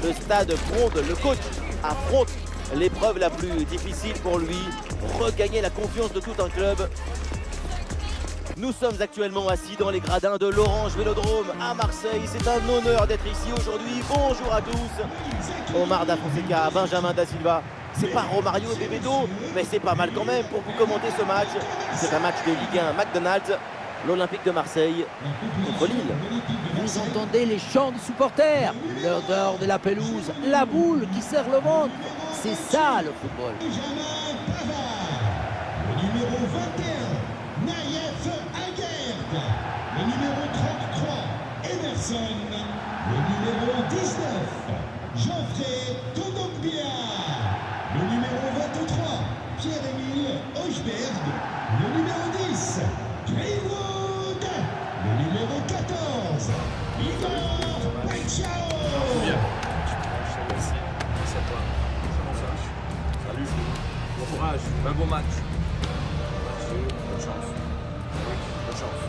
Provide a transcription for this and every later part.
Le stade gronde, le coach affronte l'épreuve la plus difficile pour lui, regagner la confiance de tout un club. Nous sommes actuellement assis dans les gradins de l'Orange Vélodrome à Marseille. C'est un honneur d'être ici aujourd'hui. Bonjour à tous. Omar Da Fonseca, Benjamin Da Silva. C'est pas Romario et Bebeto, mais c'est pas mal quand même pour vous commenter ce match. C'est un match de Ligue 1 McDonald's. L'Olympique de Marseille contre Lille. Vous entendez les chants des supporters, l'odeur de la pelouse, la boule qui serre le ventre. C'est ça le football. Le numéro 21, Naïef Aguerd. Le numéro 33, Emerson. Le numéro 19, Geoffrey Kondogbia. Le numéro 23, Pierre-Émile Hochberg. Le numéro 10, Greenwood. Le numéro 14, Igor Pachao. Salut, bon courage, un bon match. Bonne chance. Bonne chance.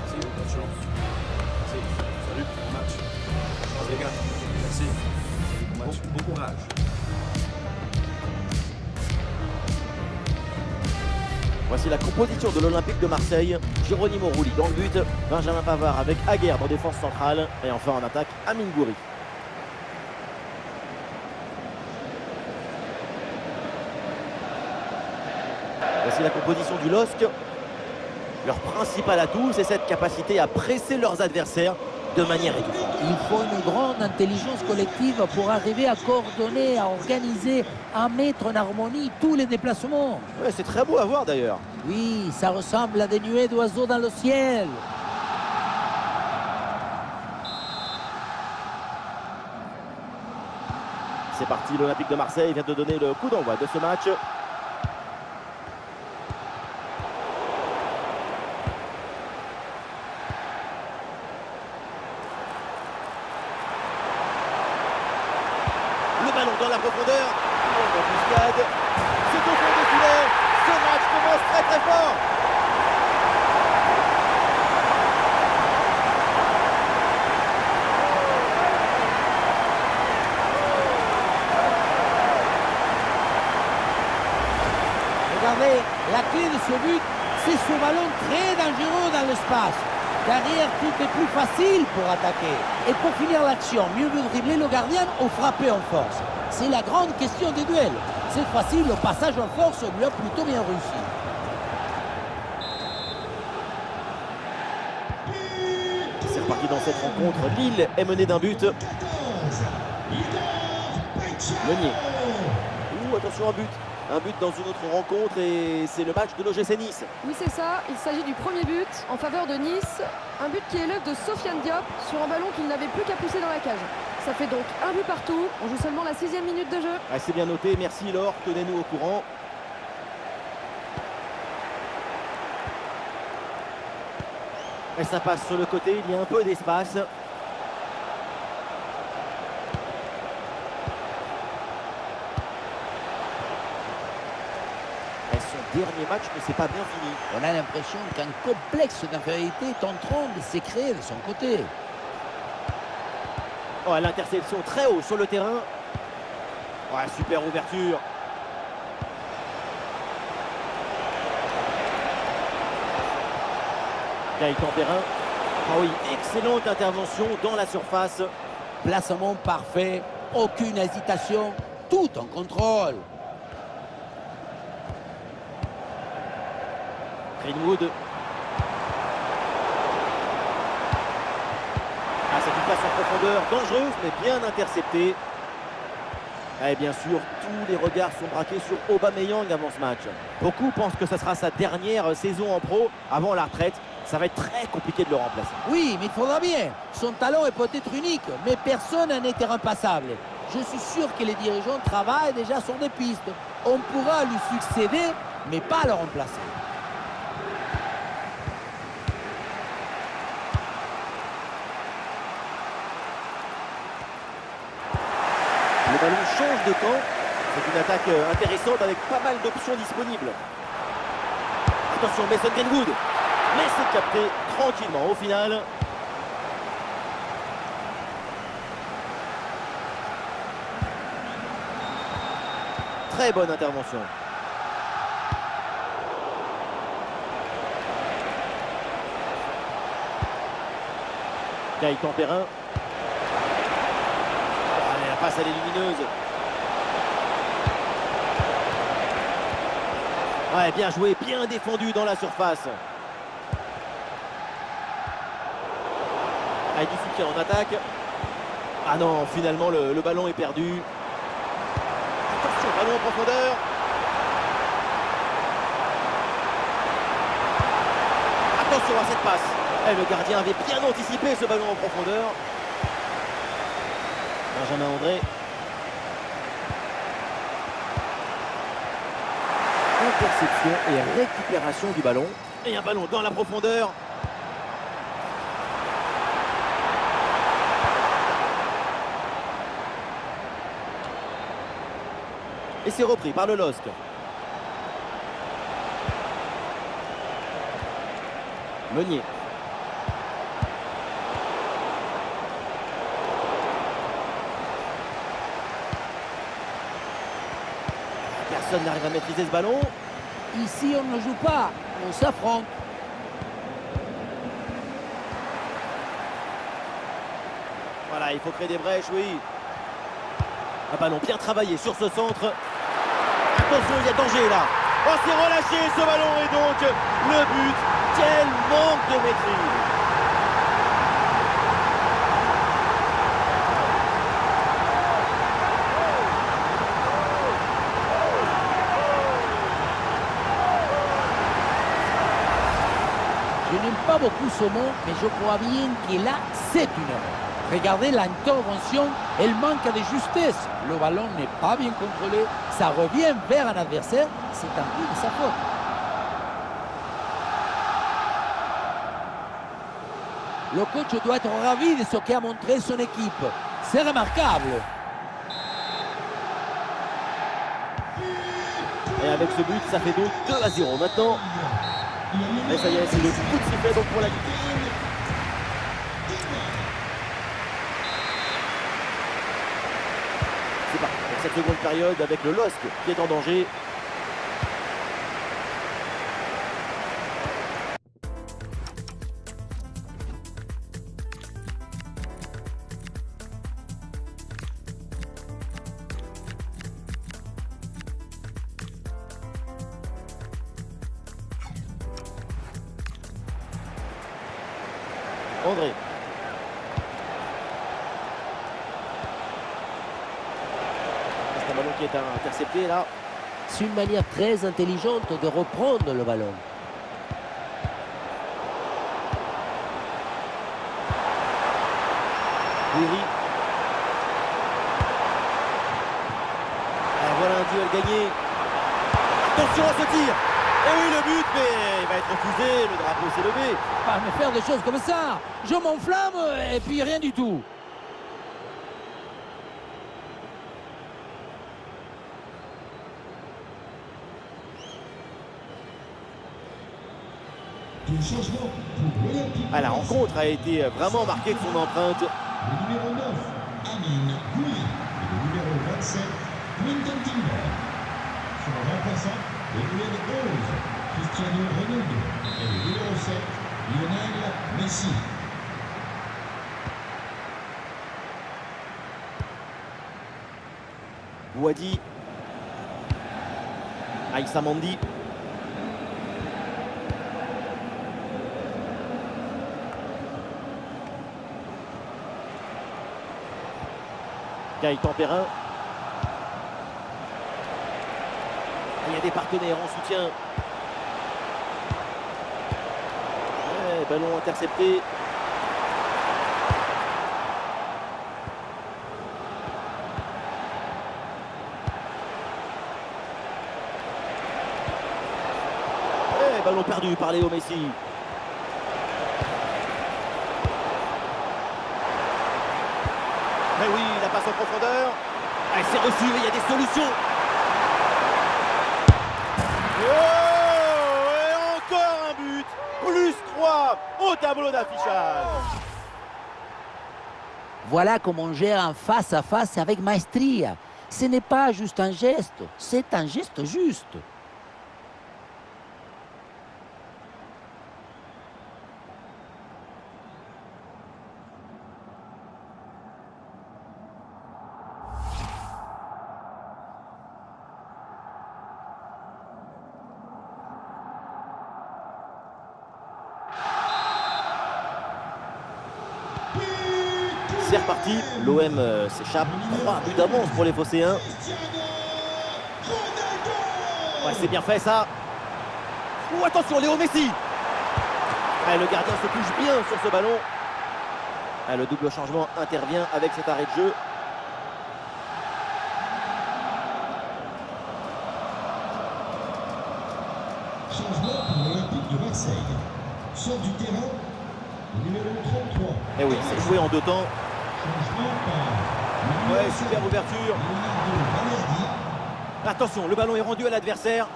Merci, bonne chance. Merci. Salut, bon match. Bonne chance les gars. Merci. Bon match. Bon courage. Voici la composition de l'Olympique de Marseille. Geronimo Rulli dans le but, Benjamin Pavard avec Aguerd en défense centrale et enfin en attaque Amine Gouiri. Voici la composition du LOSC. Leur principal atout, c'est cette capacité à presser leurs adversaires de manière étouffante. Il faut une grande intelligence collective pour arriver à coordonner, à organiser, à mettre en harmonie tous les déplacements. Ouais, c'est très beau à voir d'ailleurs. Oui, ça ressemble à des nuées d'oiseaux dans le ciel. C'est parti, l'Olympique de Marseille vient de donner le coup d'envoi de ce match. Le ballon dans la profondeur. Embuscade. C'est au fond du filet. Ce match commence très très fort. Regardez, la clé de ce but, c'est ce ballon très dangereux dans l'espace. Derrière, tout est plus facile pour attaquer. Et pour finir l'action, mieux vaut dribbler le gardien ou frapper en force. C'est la grande question des duels. Cette fois-ci, le passage en force lui a plutôt bien réussi. C'est reparti dans cette rencontre. Lille est menée d'un but. 14, Igor Pachao. Meunier. Ouh, attention, un but. Un but dans une autre rencontre et c'est le match de l'OGC Nice. Oui, c'est ça. Il s'agit du premier but en faveur de Nice. Un but qui est l'œuvre de Sofiane Diop sur un ballon qu'il n'avait plus qu'à pousser dans la cage. Ça fait donc un but partout. On joue seulement la 6e minute de jeu. Ah, c'est bien noté. Merci Laure. Tenez-nous au courant. Et ça passe sur le côté. Il y a un peu d'espace. Dernier match, mais c'est pas bien fini. On a l'impression qu'un complexe d'infériorité est en train de s'écrire de son côté. Oh, l'interception très haut sur le terrain. Ouais, super ouverture. Gaëtan Perrin. Ah oui, excellente intervention dans la surface. Placement parfait, aucune hésitation, tout en contrôle. Greenwood. Ah, c'est une passe en profondeur dangereuse, mais bien interceptée. Et bien sûr, tous les regards sont braqués sur Aubameyang avant ce match. Beaucoup pensent que ce sera sa dernière saison en pro avant la retraite. Ça va être très compliqué de le remplacer. Oui, mais il faudra bien. Son talent est peut-être unique, mais personne n'en est irremplaçable. Je suis sûr que les dirigeants travaillent déjà sur des pistes. On pourra lui succéder, mais pas le remplacer. Le ballon change de camp. C'est une attaque intéressante avec pas mal d'options disponibles. Attention, Mason Greenwood. Mais c'est capté tranquillement au final. Très bonne intervention. Gaëtan Perrin. Allez, la passe elle est lumineuse. Ouais, bien joué, bien défendu dans la surface. Avec du soutien en attaque. Ah non, finalement le ballon est perdu. Attention, ballon en profondeur. Attention à cette passe. Et le gardien avait bien anticipé ce ballon en profondeur. Benjamin André. Interception et récupération du ballon. Et un ballon dans la profondeur. Et c'est repris par le LOSC. Meunier. Personne n'arrive à maîtriser ce ballon. Ici, on ne joue pas, on s'affronte. Voilà, il faut créer des brèches, oui. Un ballon bien travaillé sur ce centre. Attention, il y a danger là. Oh, c'est relâché ce ballon et donc le but. Quel manque de maîtrise. Je n'aime pas beaucoup ce mot, mais je crois bien que là, c'est une erreur. Regardez l'intervention, elle manque de justesse. Le ballon n'est pas bien contrôlé, ça revient vers un adversaire, c'est un peu de sa faute. Le coach doit être ravi de ce qu'a montré son équipe. C'est remarquable. Et avec ce but, ça fait donc 2-0 maintenant. Et ça y est, c'est le coup de sifflet donc pour la victoire. C'est parti pour cette seconde période avec le LOSC qui est en danger. André. C'est un ballon qui est intercepté là. C'est une manière très intelligente de reprendre le ballon. Gouiri. Voilà un duel gagné. Attention à ce tir. Et oui, le but, mais il va être refusé. Le drapeau s'est levé. Pas me faire des choses comme ça. Je m'enflamme et puis rien du tout. Ah, la rencontre a été vraiment marquée de son empreinte. Le numéro 9, Amine Gouiri. Et le numéro 27, Quinton Timber. Son remplaçant, le numéro 11, Cristiano Ronaldo. Et le numéro 7, Lionel Messi. Wadi. Aïssa Mandi. Gaëtan Perrin. Il y a des partenaires en soutien. Ouais, ballon intercepté. Ouais, ballon perdu par Léo Messi. Mais oui, la passe en profondeur. Elle s'est reçue, il y a des solutions. Oh, et encore un but. Plus 3 au tableau d'affichage. Voilà comment on gère un face-à-face avec maestria. Ce n'est pas juste un geste, c'est un geste juste. C'est reparti, l'OM s'échappe, 3 buts d'avance pour les Phocéens. Ouais, c'est bien fait ça. Oh, attention, Léo Messi. Le gardien se touche bien sur ce ballon. Le double changement intervient avec cet arrêt de jeu. Changement pour l'Olympique de Marseille. Sort du terrain, le numéro 33. Et oui, c'est joué en 2 temps. Changement par Ouais, super ouverture. Leonardo Balerdi. Attention, le ballon est rendu à l'adversaire.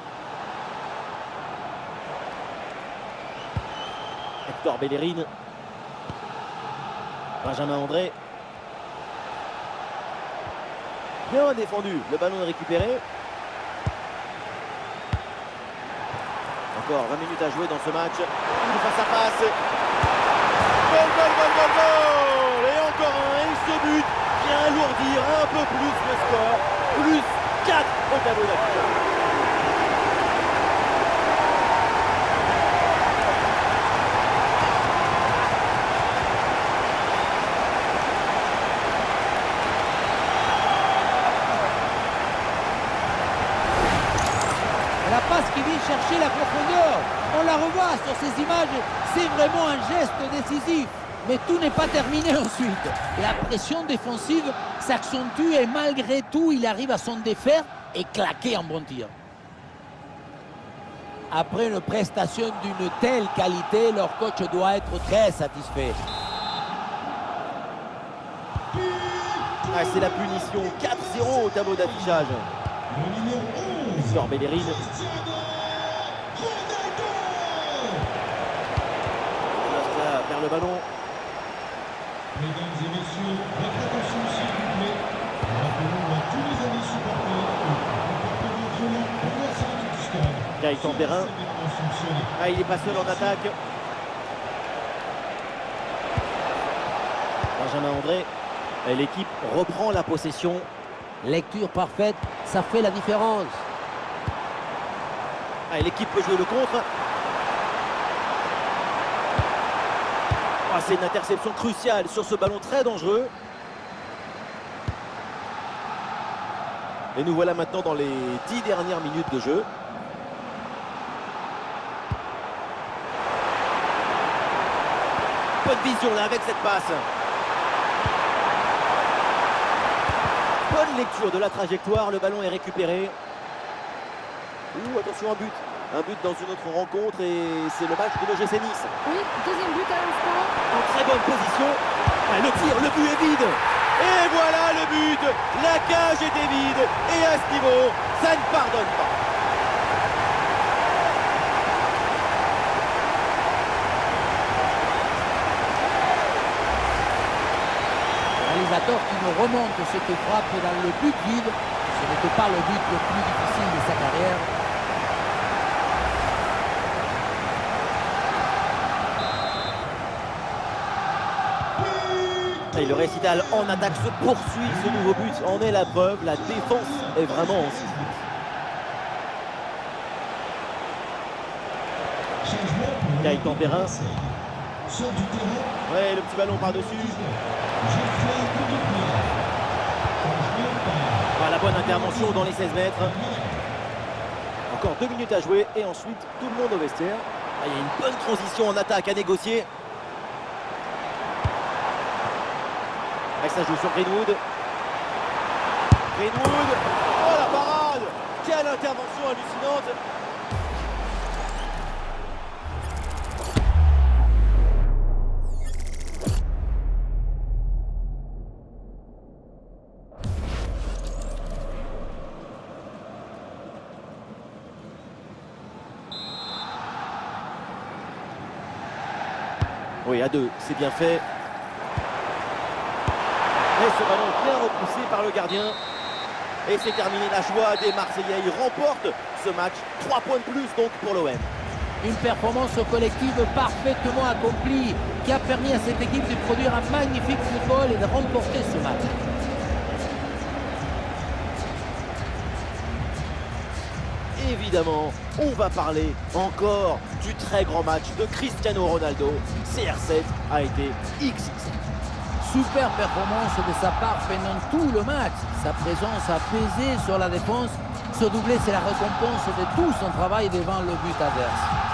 Hector Bellerin. Benjamin André. Bien défendu, le ballon est récupéré. Encore 20 minutes à jouer dans ce match. Face à face. Goal, goal, goal, goal, goal. Et encore un, et ce but vient alourdir un peu plus le score. Plus 4 au tableau d'affichage. La passe qui vient chercher la profondeur. On la revoit sur ces images. C'est vraiment un geste décisif. Mais tout n'est pas terminé ensuite. La pression défensive s'accentue et malgré tout, il arrive à s'en défaire et claquer un bon tir. Après une prestation d'une telle qualité, leur coach doit être très satisfait. C'est la punition. 4-0 au tableau d'affichage. Le numéro 11. Hector Bellerin. Cristiano Ronaldo. Là, vers le ballon. Mesdames et messieurs, votre attention s'il vous plaît. Rappelons à tous les amis supporters que le comportement violent doit s'arrêter du stade. Gaëtan Perrin. C'est maintenant sanctionné. Il n'est pas seul en attaque. Benjamin André. Et l'équipe reprend la possession. Lecture parfaite, ça fait la différence. L'équipe peut jouer le contre. C'est une interception cruciale sur ce ballon très dangereux. Et nous voilà maintenant dans les 10 dernières minutes de jeu. Bonne vision là avec cette passe. Bonne lecture de la trajectoire, le ballon est récupéré. Attention, un but. Un but dans une autre rencontre et c'est le match de l'OGC Nice. Oui, deuxième but à l'instant. En très bonne position. Le tir, le but est vide. Et voilà le but. La cage était vide. Et à ce niveau, ça ne pardonne pas. Réalisateur qui nous remonte cette frappe dans le but vide. Ce n'était pas le but le plus difficile de sa carrière. Et le récital en attaque se poursuit. Ce nouveau but en est la preuve. La défense est vraiment en souffle. Changement pour Gaëtan l'Olympique de Perrin. Marseille. Sort du terrain, Ouais, le petit ballon par-dessus. Geoffrey Goudoupier. Changement par La bonne intervention dans les 16 mètres. Encore 2 minutes à jouer et ensuite tout le monde au vestiaire. Il y a une bonne transition en attaque à négocier. Et ça joue sur Greenwood. Greenwood. Oh la parade. Quelle intervention hallucinante. Oui, à 2, c'est bien fait. Et ce ballon bien repoussé par le gardien. Et c'est terminé, la joie des Marseillais. Ils remportent ce match. 3 points de plus donc pour l'OM. Une performance collective parfaitement accomplie qui a permis à cette équipe de produire un magnifique football et de remporter ce match. Évidemment, on va parler encore du très grand match de Cristiano Ronaldo. CR7 a été XXL. Super performance de sa part pendant tout le match. Sa présence a pesé sur la défense. Ce doublé, c'est la récompense de tout son travail devant le but adverse.